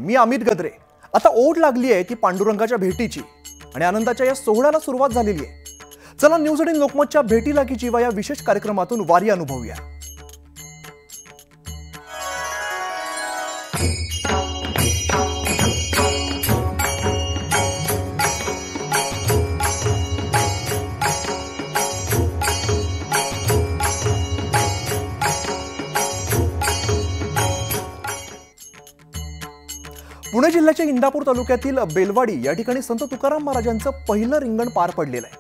मी अमित गद्रे। आता ओढ लागली आहे ती पांडुरंगाच्या भेटीची आणि आनंदाच्या या सोहळ्याला सुरुवात झालेली आहे। चला न्यूज 18 लोकमतच्या भेटीला की जीवा या विशेष कार्यक्रमातून वारी अनुभवूया। पुणे जिल्ह्याच्या इंदापूर तालुक्यातील बेलवाडी या ठिकाणी संत तुकाराम महाराजांचं पहिलं रिंगण पार पडलेलं आहे।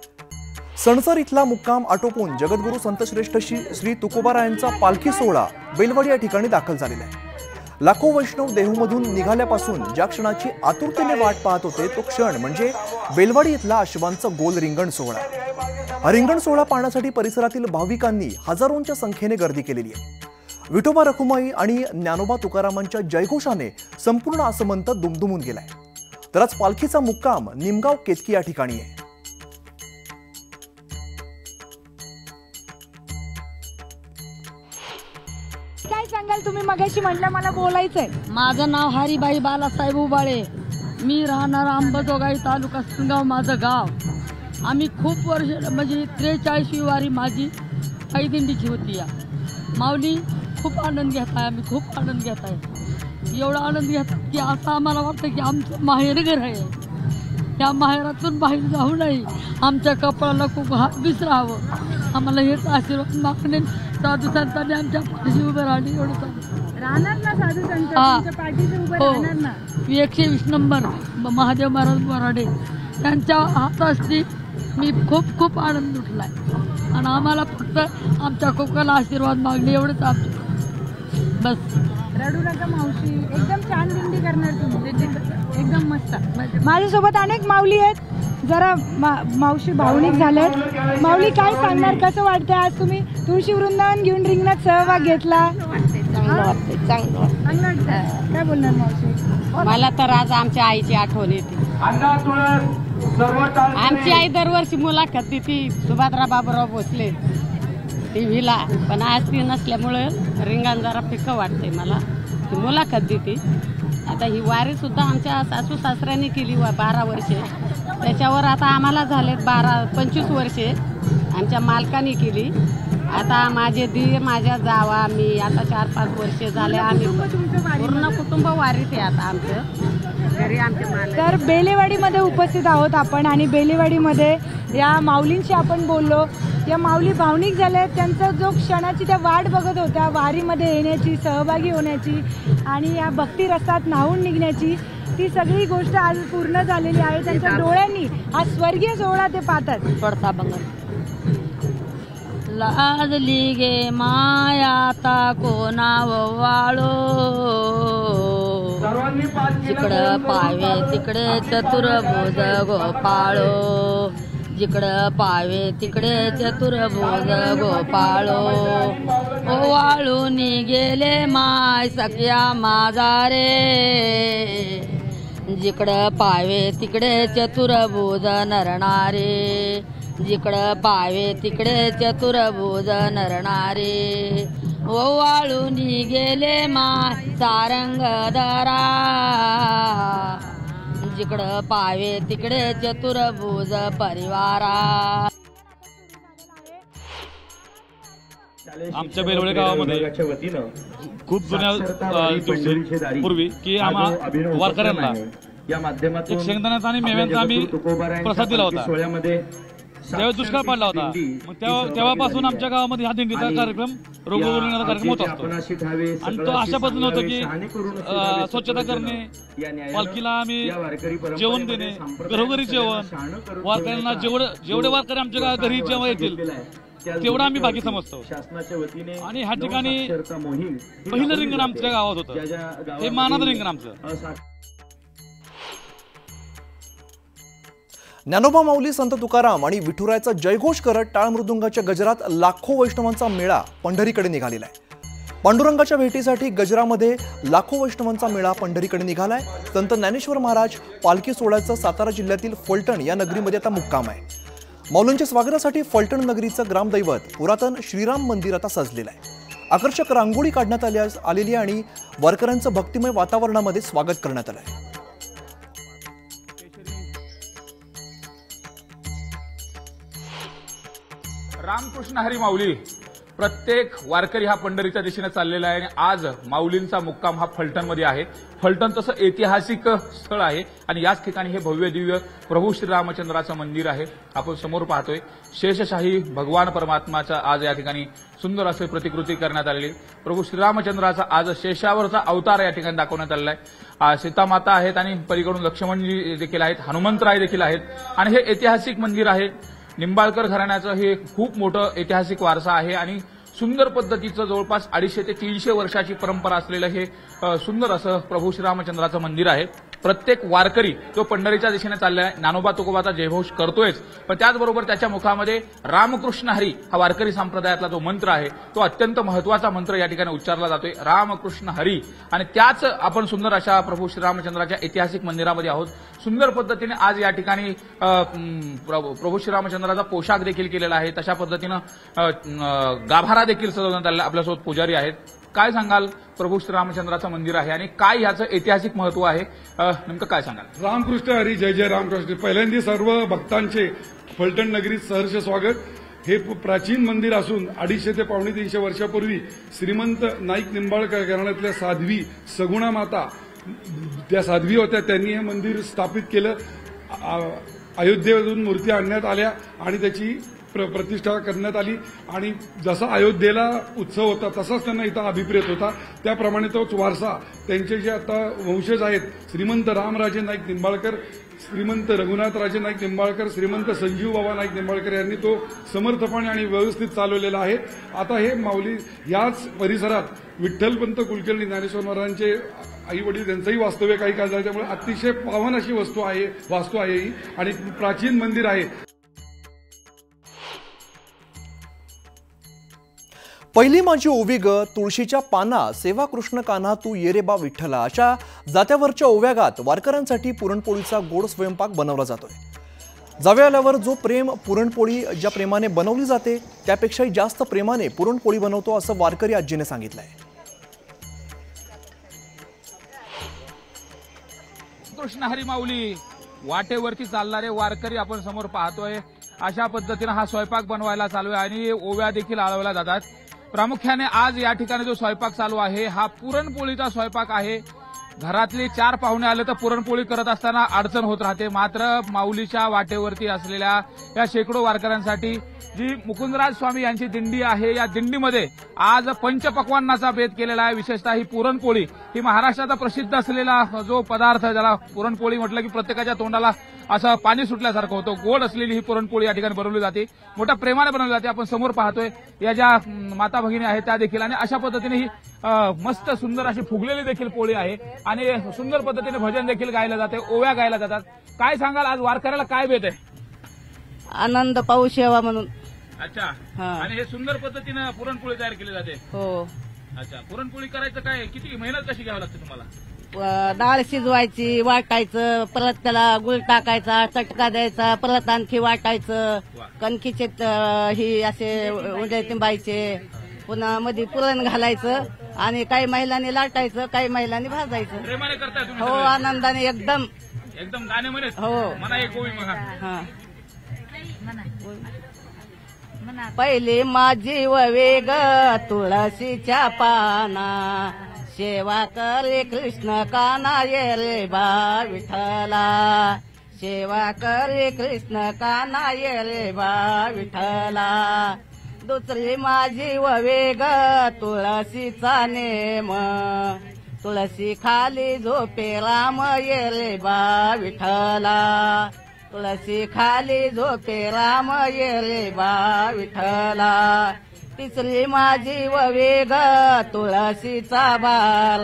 सणसर इथला मुक्काम आटोपून जगद्गुरू संतश्रेष्ठ श्री तुकोबारायांचा पालखी सोहळा बेलवाडी या ठिकाणी दाखल झालेला आहे। लाखो वैष्णव देहूमधून निघाल्यापासून ज्या क्षणाची आतुरतेने वाट पाहत होते तो क्षण म्हणजे बेलवाडी इथला अश्वांचं गोल रिंगण सोहळा। हा रिंगण सोहळा पाहण्यासाठी परिसरातील भाविकांनी हजारोंच्या संख्येने गर्दी केलेली आहे। विठोबा रखुमाई आणि ज्ञानोबा तुकारामांच्या जयघोषाने संपूर्ण आसमंत दुमदुमून गेलाय। तर आज पालखीचा मुक्काम निमगाव केतकी या ठिकाणी आहे। काय सांगाल तुम्ही? मगाशी म्हटलं मला बोलायचंय। माझं नाव हरिबाई बालासाहेब उबाळे, मी राहणार अंबाजोगाई तालुका सिंगाव माझं गाव। आम्ही खूप वर्ष म्हणजे 43वी वारी माझी पायी दिंडीची होती। या माऊली खूप आनंद घेत आहे, आम्ही खूप आनंद घेत आहे। एवढा आनंद घेतात की असं आम्हाला वाटतं की आमचं माहेर घर आहे, त्या माहेरातून बाहेर जाऊ नये, आमच्या कपाळाला खूप हात विसरावं, आम्हाला हेच आशीर्वाद मागणे। साधू संतांनी आमच्या पाठीशी उभे राहणे एवढं राहणार ना, साधू संतांच्या पाठीशी उभे राहणार ना। 120 नंबर महादेव महाराज वराडे त्यांच्या हाताशी मी खूप खूप आनंद उठलाय आणि आम्हाला फक्त आमच्या कोकणाला आशीर्वाद मागणे एवढंच आमचं बस। रडू नका मावशी, एकदम छान दिंडी करणार तुम्ही, एकदम मस्त। माझ्यासोबत अनेक माऊली आहेत, जरा मावशी भावनिक झाल्यात। माऊली काय सांगणार, कसं वाटतंय आज तुम्ही तुळशी वृंदावन घेऊन रिंगणात सहभाग घेतला? चांगलं वाटतं। काय बोलणार मावशी? मला तर आज आमच्या आईची आठवण येते। आमची आई दरवर्षी मुलाखत देती सुभाद्रा बाबूराव भोसले टीव्हीला, पण आज ती नसल्यामुळे रिंगण जरा फिकं वाटतंय मला, ती मुलाखत देते। आता ही वारी सुद्धा आमच्या सासू सासऱ्याने केली 12 वर्षे, त्याच्यावर आता आम्हाला झालेत 25 वर्षे आमच्या मालकाने केली। आता माझे दीर माझ्या जावा मी आता 4-5 वर्षे झाले आम्ही पूर्ण कुटुंब वारीत आहे आता आमचं घरी आमचे मालक। तर बेलेवाडीमध्ये उपस्थित आहोत आपण आणि बेलेवाडीमध्ये या माऊलींशी आपण बोललो। या माऊली भावनिक झाल्या, त्यांचा जो क्षणाची त्या वाट बघत होत्या वारीमध्ये येण्याची, सहभागी होण्याची आणि या भक्ती रसात न्हावून निघण्याची, ती सगळी गोष्ट आज पूर्ण झालेली आहे। त्यांच्या डोळ्यांनी हा स्वर्गीय सोहळा ते पाहतात। पडता बंगल लाजली गे मायाता कोणाव वाळो, जिकडं पावे तिकडे चतुर्भुज गोपाळो, जिकडं पावे तिकडे चतुर्भुज गोपाळो, ओवाळून गेले माय सख्या माझा रे, जिकडं पावे तिकडे चतुर्भुज नरणारे, जिकडं पावे तिकडे चतुर्भुज नरणारे, ओवाळून गेले माय सारंगधरा, जिकडं पावे तिकडे चतुर्भुज परिवारा। आमच्या बेलवडे गावामध्ये खूप जुन्या पूर्वी की आम्हाला वारकऱ्यांना एक शेंगदाण्याचा आणि मेव्यांचा आम्ही प्रसाद दिला होता। त्यावेळेस दुष्काळ पडला होता, मग तेव्हापासून आमच्या गावामध्ये हा दिंडीचा कार्यक्रम रोगनिर्णयाचा कार्यक्रम होत असतो। आणि तो अशा पद्धतीने होतो की स्वच्छता करणे, पालखीला आम्ही जेवण देणे, घरोघरी जेवण, वारकऱ्यांना जेवढे वारकरी आमच्या घरी जेव्हा येतील तेवढा आम्ही बाकी समजतो। आणि ह्या ठिकाणी पहिलं रिंगण आमच्या गावात होतं, हे मानाचं रिंगण आमचं। ज्ञानोबा माऊली संत तुकाराम आणि विठुरायाचा जयघोष करत टाळ मृदुंगाच्या गजरात लाखो वैष्णवांचा मेळा पंढरीकडे निघालेला आहे। पांडुरंगाच्या भेटीसाठी गजरामध्ये लाखो वैष्णवांचा मेळा पंढरीकडे निघालाय। संत ज्ञानेश्वर महाराज पालखी सोहळ्याचं सातारा जिल्ह्यातील फलटण या नगरीमध्ये आता मुक्काम आहे। माऊलींच्या स्वागतासाठी फलटण नगरीचं ग्रामदैवत पुरातन श्रीराम मंदिर आता सजलेलं आहे। आकर्षक रांगोळी काढण्यात आलेली आणि वारकऱ्यांचं भक्तिमय वातावरणामध्ये स्वागत करण्यात आलं आहे. रामकृष्ण हरी माऊली. प्रत्येक वारकरी हा पंढरीच्या दिशेने चाललेला आहे आणि आज माऊलींचा मुक्काम हा फलटणमध्ये आहे. फलटण तसं ऐतिहासिक स्थळ आहे आणि याच ठिकाणी हे भव्य दिव्य प्रभू श्रीरामचंद्राचं मंदिर आहे. आपण समोर पाहतोय शेषशाही भगवान परमात्माचा आज या ठिकाणी सुंदर असे प्रतिकृती करण्यात आलेली. प्रभू श्रीरामचंद्राचा आज शेषावरचा अवतार या ठिकाणी दाखवण्यात आलेला आहे. सीतामाता आहेत आणि पलीकडून लक्ष्मणजी देखील आहेत, हनुमंतराय देखील आहेत आणि हे ऐतिहासिक मंदिर आहे. निंबाळकर घराण्याचं हे खूप मोठं ऐतिहासिक वारसा आहे आणि सुंदर पद्धतीचं जवळपास 250 ते 300 वर्षाची परंपरा असलेलं हे सुंदर असं प्रभू श्रीरामचंद्राचं मंदिर आहे. प्रत्येक वारकरी तो पंढरीच्या दिशेने चाललाय. ज्ञानोबा तुकोबाचा जयघोष करतोयच, पण त्याचबरोबर त्याच्या मुखामध्ये रामकृष्ण हरी हा वारकरी संप्रदायातला जो मंत्र आहे तो अत्यंत महत्वाचा मंत्र या ठिकाणी उच्चारला जातोय, रामकृष्ण हरी. आणि त्याच आपण सुंदर अशा प्रभू श्रीरामचंद्राच्या ऐतिहासिक मंदिरामध्ये आहोत. सुंदर पद्धतीने आज या ठिकाणी प्रभू श्रीरामचंद्राचा पोशाख देखील केलेला आहे. तशा पद्धतीनं गाभारा देखील सजवण्यात आलेला. आपल्यासोबत पुजारी आहेत. काय सांगाल, प्रभू श्रीरामचंद्राचं मंदिर आहे आणि काय याचं ऐतिहासिक महत्व आहे, नेमकं काय सांगाल? रामकृष्ण हरी, जय जय रामकृष्ण. पहिल्यांदा सर्व भक्तांचे फलटण नगरीत सहर्ष स्वागत. हे प्राचीन मंदिर असून 250 ते 350 वर्षापूर्वी श्रीमंत नाईक निंबाळकर घराण्यातल्या साध्वी सगुणा माता त्या साध्वी होत्या, त्यांनी हे मंदिर स्थापित केलं. अयोध्येतून मूर्ती आणण्यात आल्या आणि त्याची प्रतिष्ठा करण्यात आली आणि जसा अयोध्येला उत्सव होता तसाच त्यांना इथं अभिप्रेत होता. त्याप्रमाणे तोच वारसा त्यांचे जे आता वंशज आहेत, श्रीमंत रामराजे नाईक निंबाळकर, श्रीमंत रघुनाथराजे नाईक निंबाळकर, श्रीमंत संजीव बाबा नाईक निंबाळकर यांनी तो समर्थपणे आणि व्यवस्थित चालवलेला आहे. आता हे माऊली याच परिसरात विठ्ठलपंत कुलकर्णी ज्ञानेश्वर महाराजांचे आई वडील त्यांचंही वास्तव्य काही काळ झालं, त्यामुळे अतिशय पावन अशी वास्तू आहे ही आणि प्राचीन मंदिर आहे. पहिली माझी ओवी ग तुळशीच्या पाना, सेवा कृष्ण कान्हा तू ये रे बा विठ्ठला, अशा जात्यावरच्या ओव्यागात वारकऱ्यांसाठी पुरणपोळीचा गोड स्वयंपाक बनवला जातोय. जावे आल्यावर जो प्रेम पुरणपोळी ज्या प्रेमाने बनवली जाते त्यापेक्षाही जास्त प्रेमाने पुरणपोळी बनवतो, असं वारकरी आजीने सांगितलंय. कृष्ण हरी माऊली. वाटेवरती चालणारे वारकरी आपण समोर पाहतोय. अशा पद्धतीनं हा स्वयंपाक बनवायला चालू आहे आणि ओव्या देखील आळवल्या जातात. प्रामुख्याने आज या ठिकाणी जो स्वयंपाक चालू आहे हा पुरणपोळीचा स्वयंपाक आहे. घरातले 4 पाहुणे आले तर पुरणपोळी करत असताना अडचण होत राहते. मात्र माऊलीच्या वाटेवरती असलेल्या या शेकडो वारकऱ्यांसाठी जी मुकुंदराज स्वामी यांची दिंडी आहे, या दिंडीमध्ये आज पंचपक्वान्नाचा बेत केलेला आहे. विशेषतः ही पुरणपोळी ही महाराष्ट्राचा प्रसिद्ध असलेला जो पदार्थ, ज्याला पुरणपोळी म्हटलं की प्रत्येकाच्या तोंडाला असं पाणी सुटल्यासारखं होतं. गोड असलेली ही पुरणपोळी या ठिकाणी बनवली जाते, मोठ्या प्रेमाने बनवली जाते. आपण समोर पाहतोय या ज्या माता भगिनी आहेत त्या देखील, आणि अशा पद्धतीने ही मस्त सुंदर अशी फुगलेली देखील पोळी आहे आणि सुंदर पद्धतीने भजन देखील गायलं जाते, ओव्या गायला जातात. काय सांगाल, आज वारकऱ्याला काय बेत आहे? आनंद पाऊस यावा म्हणून. अच्छा. आणि हे सुंदर पद्धतीनं पुरणपोळी तयार केली जाते. हो. अच्छा. पुरणपोळी करायचं काय, किती मेहनत कशी घ्यावी लागते तुम्हाला? डाळ शिजवायची, वाटायचं, परत त्याला गुळ टाकायचा, चटका द्यायचा, परत आणखी वाटायचं, कणकीचे ही असे उंडे तिंबायचे, पुन्हा मध्ये पुरण घालायचं आणि काही महिलांनी लाटायचं, काही महिलांनी भाजायचं. प्रेमाने करताय तुम्ही? हो, आनंदाने एकदम एकदम गाणे म्हणत. हो. मला एक ओवी म्हणा. हा. पहिली माझी वेग तुळशीच्या पाना, सेवा करे कृष्ण कान्हा ये रे बा विठ्ठला, सेवा करे कृष्ण कान्हा ये रे बा विठ्ठला. दुसरी माझी वेग तुळशीचा नेम, तुळशी खाली झोपे राम ये रे बा विठ्ठला, तुळशी खाली झोपे राम ये रे बा विठ्ठला. तिसरी माझी वेग तुळशीचा बार,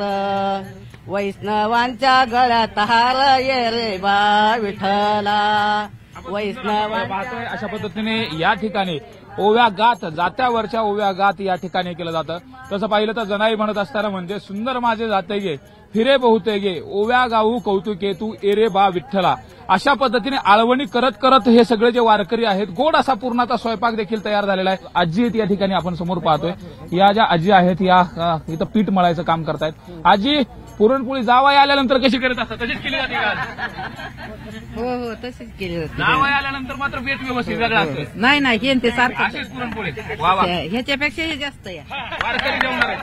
वैष्णवांच्या गळ्यात हार ये रे बा विठ्ठला, पाहतोय अशा पद्धतीने या ठिकाणी ओव्या गात, जात्यावरच्या ओव्या गात या ठिकाणी केलं जातं. तसं पाहिलं तर जनाई म्हणत असताना म्हणजे सुंदर माझे जाते गे फिरे बहुते गे, ओव्या गाऊ कौतुके तू एरे बा विठ्ठला. अशा पद्धतीने आळवणी करत करत हे सगळे जे वारकरी आहेत गोड असा पूर्णाचा स्वयंपाक देखील तयार झालेला आहे। आजी आहेत या ठिकाणी आपण समोर पाहतोय, या ज्या आजी आहेत या इथं पीठ मळायचं काम करतायत। आजी, पुरणपोळी जावई आल्यानंतर कशी करत असतात? तशीच केली जाते का? हो तशीच केली जाते। जावई आल्यानंतर मात्र बेत व्यवस्थित वेगळा असतो। नाही नाही हे ते सारखं अशीच पुरणपोळी वा वा, ह्याच्यापेक्षा हे जास्त आहे। वारकरी जेवणार आहेत।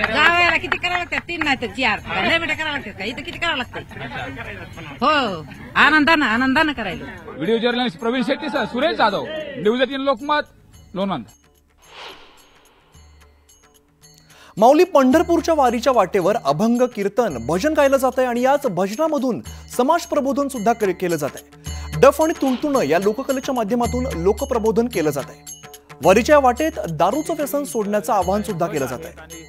जावयाला किती करावं लागतात? 3 नाही तर 4 लय बेटा करावं लागतात का? इथं किती करावं लागतं? हो आनंदानं करायला। Video journalist Praveen Shetty sir, Suresh Jadhav, news 18 Lokmat, Lonand. Mauli पंढरपूरच्या वारीच्या वाटेवर अभंग, कीर्तन, भजन गायलं जात आहे आणि याच भजनामधून समाज प्रबोधन सुद्धा केलं जात आहे। डफ आणि तुणतुणं या लोककलेच्या माध्यमातून लोकप्रबोधन केलं जात आहे। वारीच्या वाटेत दारूचं व्यसन सोडण्याचं आवाहन सुद्धा केलं जात आहे।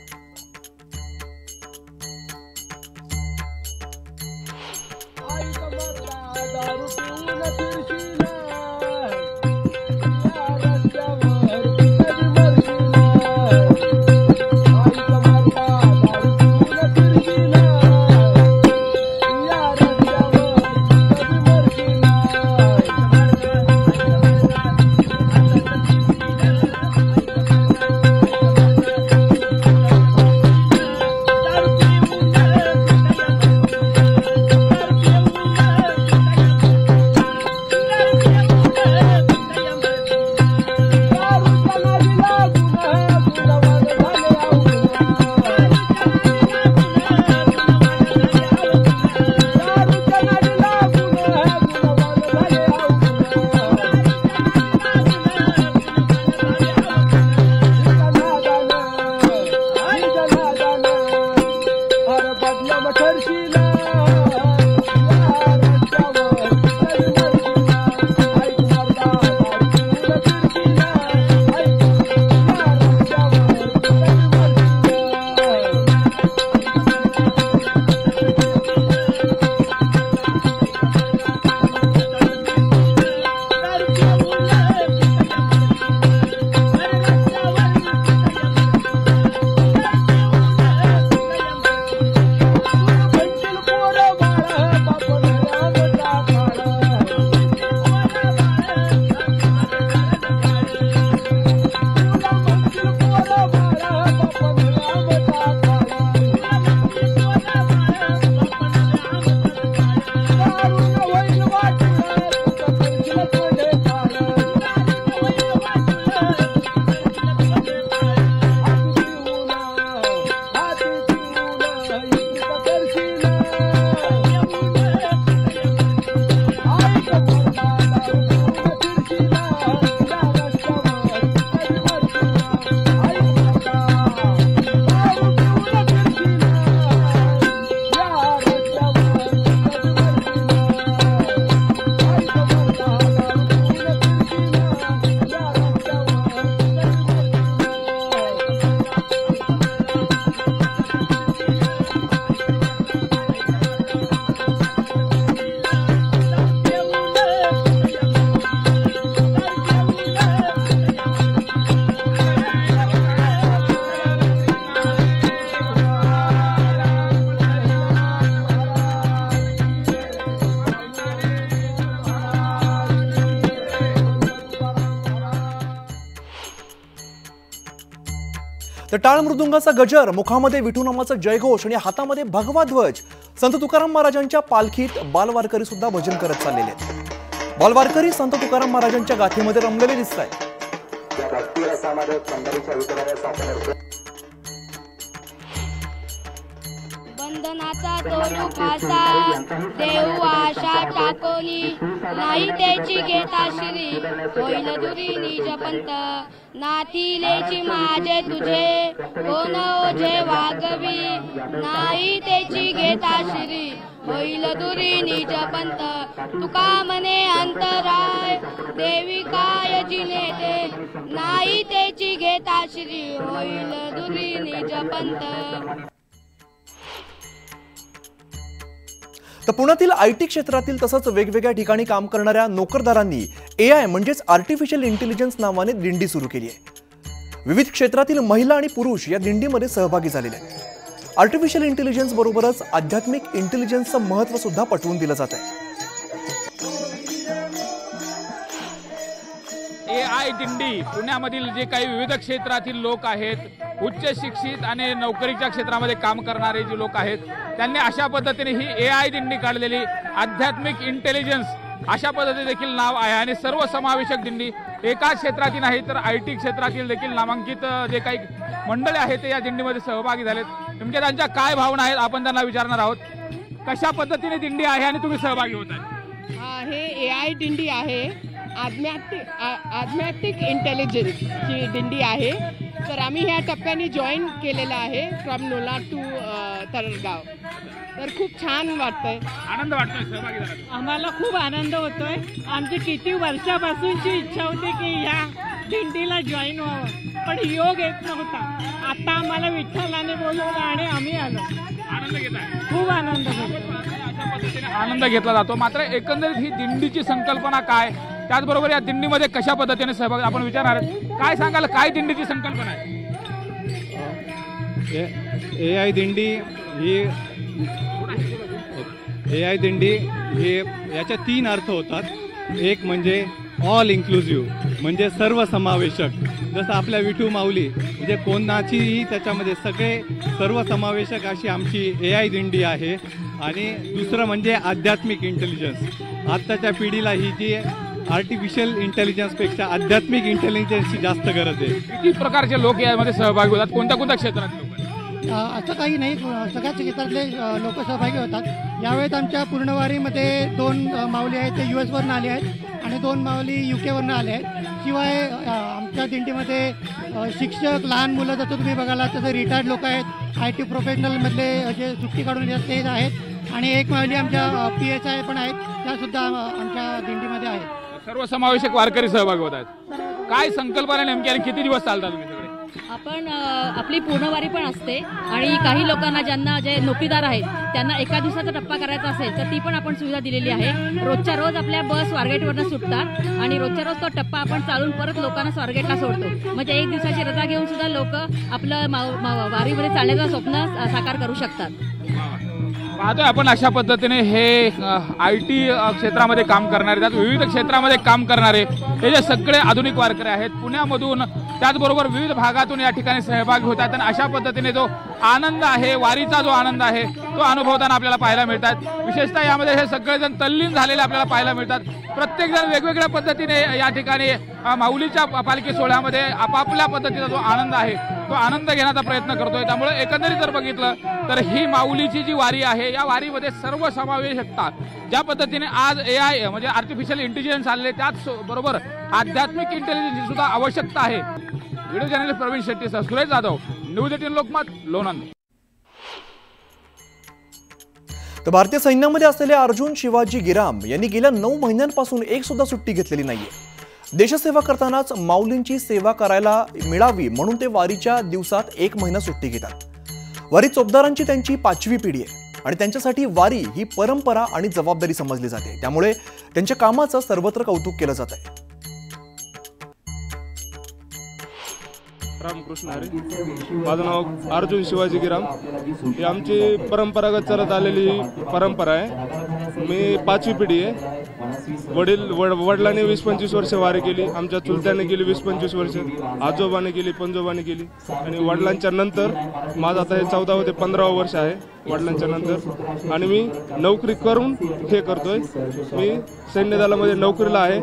तर टाळ मृदुंगाचा गजर, मुखामध्ये विठुनामाचा जयघोष आणि हातामध्ये भगवा ध्वज, संत तुकाराम महाराजांच्या पालखीत बालवारकरी सुद्धा भजन करत चाललेले आहेत। बालवारकरी संत तुकाराम महाराजांच्या गाथेमध्ये रमलेले दिसत आहेत। बंधनाचा तोलू फासा देऊ आशा टाकोनी, नाही त्याची घेता श्री होईल दुरी निज पंत, नातीलेची माझे तुझे कोण ओझे वागवी, नाही त्याची घेता श्री होईल दुरी निज पंत, तुका मने अंतराय देवी काय जिनेते, नाही त्याची घेता श्री होईल दुरी निज पंत। तर पुण्यातील आयटी क्षेत्रातील तसंच वेगवेगळ्या ठिकाणी काम करणाऱ्या नोकरदारांनी AI म्हणजेच आर्टिफिशियल इंटेलिजन्स नावाने दिंडी सुरू केली आहे। विविध क्षेत्रातील महिला आणि पुरुष या दिंडीमध्ये सहभागी झालेले आहेत। आर्टिफिशियल इंटेलिजन्स बरोबरच आध्यात्मिक इंटेलिजन्सचं महत्त्व सुद्धा पटवून दिलं जात आहे। AI दिंडी पुण्यामधील जे काही विविध क्षेत्रातील लोक आहेत, उच्च शिक्षित आणि नोकरीच्या क्षेत्रामध्ये काम करणारे जे लोक आहेत, त्यांनी अशा पद्धतीने ही AI दिंडी काढलेली आध्यात्मिक इंटेलिजन्स अशा पद्धतीने देखील नाव आहे आणि सर्वसमावेशक दिंडी एका क्षेत्रातील नाही तर IT क्षेत्रातील देखील नामांकित जे काही मंडळे आहेत ते या दिंडीमध्ये सहभागी झालेत। नेमक्या त्यांच्या काय भावना आहेत आपण त्यांना विचारणार आहोत। कशा पद्धतीने दिंडी आहे आणि तुम्ही सहभागी होत आहे? हे AI दिंडी आहे, आध्यात्मिक इंटेलिजन्सची दिंडी आहे। तर आम्ही ह्या टप्प्याने जॉईन केलेलं आहे फ्रॉम नोला टू तरडगाव। तर खूप छान वाटतंय, आनंद वाटतोय सहभागी झाला? आम्हाला खूप आनंद होतोय। आमची किती वर्षापासूनची इच्छा होती की या दिंडीला जॉईन व्हावं, पण योग येत नव्हता। आता आम्हाला विठ्ठलाने बोलवलं आणि आम्ही आलो। आनंद घेताय? खूप आनंद होतो। अशा पद्धतीने आनंद घेतला जातो। मात्र एकंदरीत ही दिंडीची संकल्पना काय, त्याचबरोबर या दिंडीमध्ये कशा पद्धतीने सहभाग आपण विचारणार आहोत। काय सांगाल, काय दिंडीची संकल्पना आहे? AI दिंडी ही याच्या 3 अर्थ होतात। एक म्हणजे ऑल इन्क्लुसिव्ह, म्हणजे सर्वसमावेशक, जसं आपल्या विठू माऊली म्हणजे कोणाचीही त्याच्यामध्ये सगळे सर्वसमावेशक अशी आमची AI दिंडी आहे। आणि दुसरं म्हणजे आध्यात्मिक इंटेलिजन्स। आत्ताच्या पिढीला ही जी आर्टिफिशियल इंटेलिजन्सपेक्षा आध्यात्मिक इंटेलिजन्सची जास्त गरज आहे। किती प्रकारचे लोक यामध्ये सहभागी होतात, कोणत्या कोणत्या क्षेत्रात लोक? असं काही नाही, सगळ्याच क्षेत्रातले लोक सहभागी होतात। यावेळेस आमच्या पूर्णवारीमध्ये 2 माऊली आहेत ते US वरून आले आहेत आणि 2 माऊली UK वरून आले आहेत। शिवाय आमच्या दिंडीमध्ये शिक्षक, लहान मुलं जसं तुम्ही बघायला तसं रिटायर्ड लोक आहेत, IT प्रोफेशनलमधले जे सुट्टी काढून येतात ते आहेत आणि 1 माऊली आमच्या PSI पण आहेत, त्यासुद्धा आमच्या दिंडीमध्ये आहेत। सर्वसमावेशक वारकरी सहभागी होत आहेत। काय संकल्पना नेमकी आणि किती दिवस चालतात तुम्ही सगळे? आपण आपली पूर्णवारी पण असते आणि काही लोकांना ज्यांना जे नोकरीदार आहेत त्यांना एका दिवसाचा टप्पा करायचा असेल तर ती पण आपण सुविधा दिलेली आहे। रोजच्या रोज आपल्या बस स्वारगेटवरनं सुटतात आणि रोजच्या रोज तो टप्पा आपण चालून परत लोकांना स्वारगेटला सोडतो। म्हणजे 1 दिवसाची रजा घेऊन सुद्धा लोक आपलं वारीमध्ये चालण्याचं स्वप्न साकार करू शकतात। पाहतोय आपण अशा पद्धतीने हे IT क्षेत्रामध्ये काम करणारे, त्यात विविध क्षेत्रामध्ये काम करणारे हे जे सगळे आधुनिक वारकरी आहेत पुण्यामधून, त्याचबरोबर विविध भागातून या ठिकाणी सहभागी होतात आणि अशा पद्धतीने जो आनंद आहे, वारीचा जो आनंद आहे तो अनुभवताना आपल्याला पाहायला मिळतात। विशेषतः यामध्ये हे सगळेजण तल्लीन झालेले आपल्याला पाहायला मिळतात। प्रत्येक जण वेगवेगळ्या पद्धतीने या ठिकाणी माऊलीच्या पालखी सोहळ्यामध्ये आपापल्या पद्धतीचा जो आनंद आहे तो आनंद घेण्याचा प्रयत्न करतोय। त्यामुळे एकंदरीत जर बघितलं तर ही माऊलीची जी वारी आहे या वारीमध्ये सर्व समावेशकता ज्या पद्धतीने आज AI म्हणजे आर्टिफिशियल इंटेलिजन्स आलेले, त्याच बरोबर आध्यात्मिक इंटेलिजन्सची सुद्धा आवश्यकता आहे। Video journalist Praveen Shetty, Suresh Jadhav, news 18 Lokmat, Lonand. तर भारतीय सैन्यामध्ये असलेले अर्जुन शिवाजी गिराम यांनी गेल्या 9 महिन्यांपासून एक सुद्धा सुट्टी घेतलेली नाहीये। देशसेवा करतानाच माऊलींची सेवा करायला मिळावी म्हणून ते वारीच्या दिवसात 1 महिना सुट्टी घेतात। वारी चोपदारांची त्यांची 5वी पिढी आहे आणि त्यांच्यासाठी वारी ही परंपरा आणि जबाबदारी समजली जाते। त्यामुळे त्यांच्या कामाचं सर्वत्र कौतुक केलं जात आहे। रामकृष्ण हरी, माझं नाव अर्जुन शिवाजी गिराम। ही आमची परंपरागत चालत आलेली परंपरा आहे। मी 5वी पिढी आहे। वडिलांनी 20-25 वर्ष वारी केली, आमच्या चुलत्याने केली 20-25 वर्ष, आजोबाने केली, पंजोबाने केली आणि वडिलांच्या नंतर माझं आता हे 14वे ते 15वे वर्ष आहे वडिलांच्या नंतर। आणि मी नोकरी करून हे करतोय। मी सैन्य दलामध्ये नोकरीला आहे,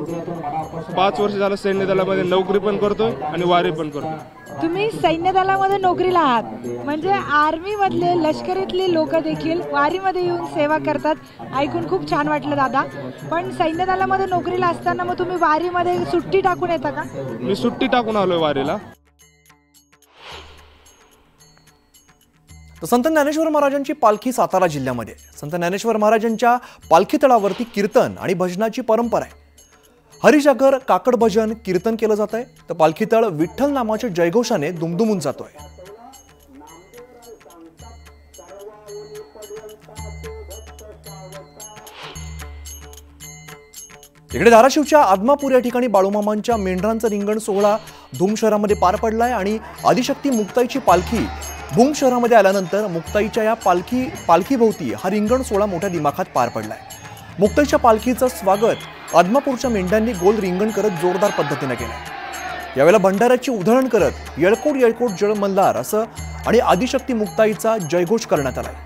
5 वर्ष झालं सैन्य दलामध्ये नोकरी पण करतोय आणि वारी पण करतोय। तुम्ही सैन्य दलामध्ये नोकरीला आहात, म्हणजे आर्मी मधले लष्करीतले लोक देखील वारीमध्ये येऊन सेवा करतात, ऐकून खूप छान वाटलं दादा। पण सैन्य दलामध्ये नोकरीला असताना मग तुम्ही वारीमध्ये सुट्टी टाकून येता का? मी सुट्टी टाकून आलोय वारीला। संत ज्ञानेश्वर महाराजांची पालखी सातारा जिल्ह्यामध्ये। संत ज्ञानेश्वर महाराजांच्या पालखी तळावरती कीर्तन आणि भजनाची परंपरा आहे। हरिजागर, काकड भजन, कीर्तन केलं जात आहे, तर पालखी तळ विठ्ठल नामाच्या जयघोषाने दुमदुमून जातोय। इकडे धाराशिवच्या आदमापूर या ठिकाणी बाळूमामांच्या मेंढरांचं रिंगण सोहळा धूम शहरामध्ये पार पडलाय आणि आदिशक्ती मुक्ताईची पालखी भूम शहरामध्ये आल्यानंतर मुक्ताईच्या या पालखीभोवती हा रिंगण सोहळा मोठ्या दिमाखात पार पडलाय। मुक्ताईच्या पालखीचं स्वागत आदमापूरच्या मेंढ्यांनी गोल रिंगण करत जोरदार पद्धतीने केलं। यावेळेला भंडाऱ्याची उधळण करत येळकोट येळकोट जळ मल्हार असं आणि आदिशक्ती मुक्ताईचा जयघोष करण्यात आलाय।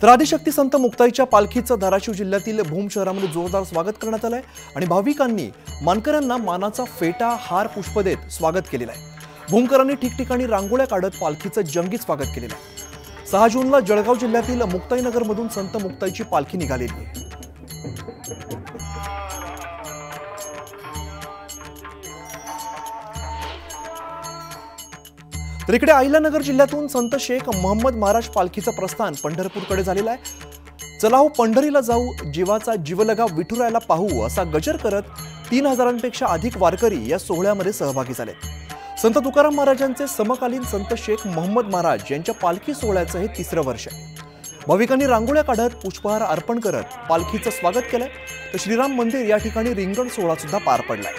तर आदिशक्ती संत मुक्ताईच्या पालखीचं धाराशिव जिल्ह्यातील भूम शहरामध्ये जोरदार स्वागत करण्यात आलंय आणि भाविकांनी मानकऱ्यांना मानाचा फेटा हार पुष्प देत स्वागत केलेलं आहे। भूमकरांनी ठिकठिकाणी रांगोळ्या काढत पालखीचं जंगी स्वागत केलेलं आहे। 6 जूनला जळगाव जिल्ह्यातील मुक्ताईनगरमधून संत मुक्ताईची पालखी निघालेली आहे। तर इकडे अहिल्यानगर जिल्ह्यातून संत शेख महम्मद महाराज पालखीचं प्रस्थान पंढरपूरकडे झालेलं आहे। चला हो पंढरीला जाऊ, जीवाचा जीवलगा विठुरायाला पाहू असा गजर करत 3000पेक्षा अधिक वारकरी या सोहळ्यामध्ये सहभागी झाले। संत तुकाराम महाराजांचे समकालीन संत शेख महम्मद महाराज यांच्या पालखी सोहळ्याचं हे 3रं वर्ष आहे। भाविकांनी रांगोळ्या काढत पुष्पहार अर्पण करत पालखीचं स्वागत केलंय। तर श्रीराम मंदिर या ठिकाणी रिंगण सोहळा सुद्धा पार पडलाय।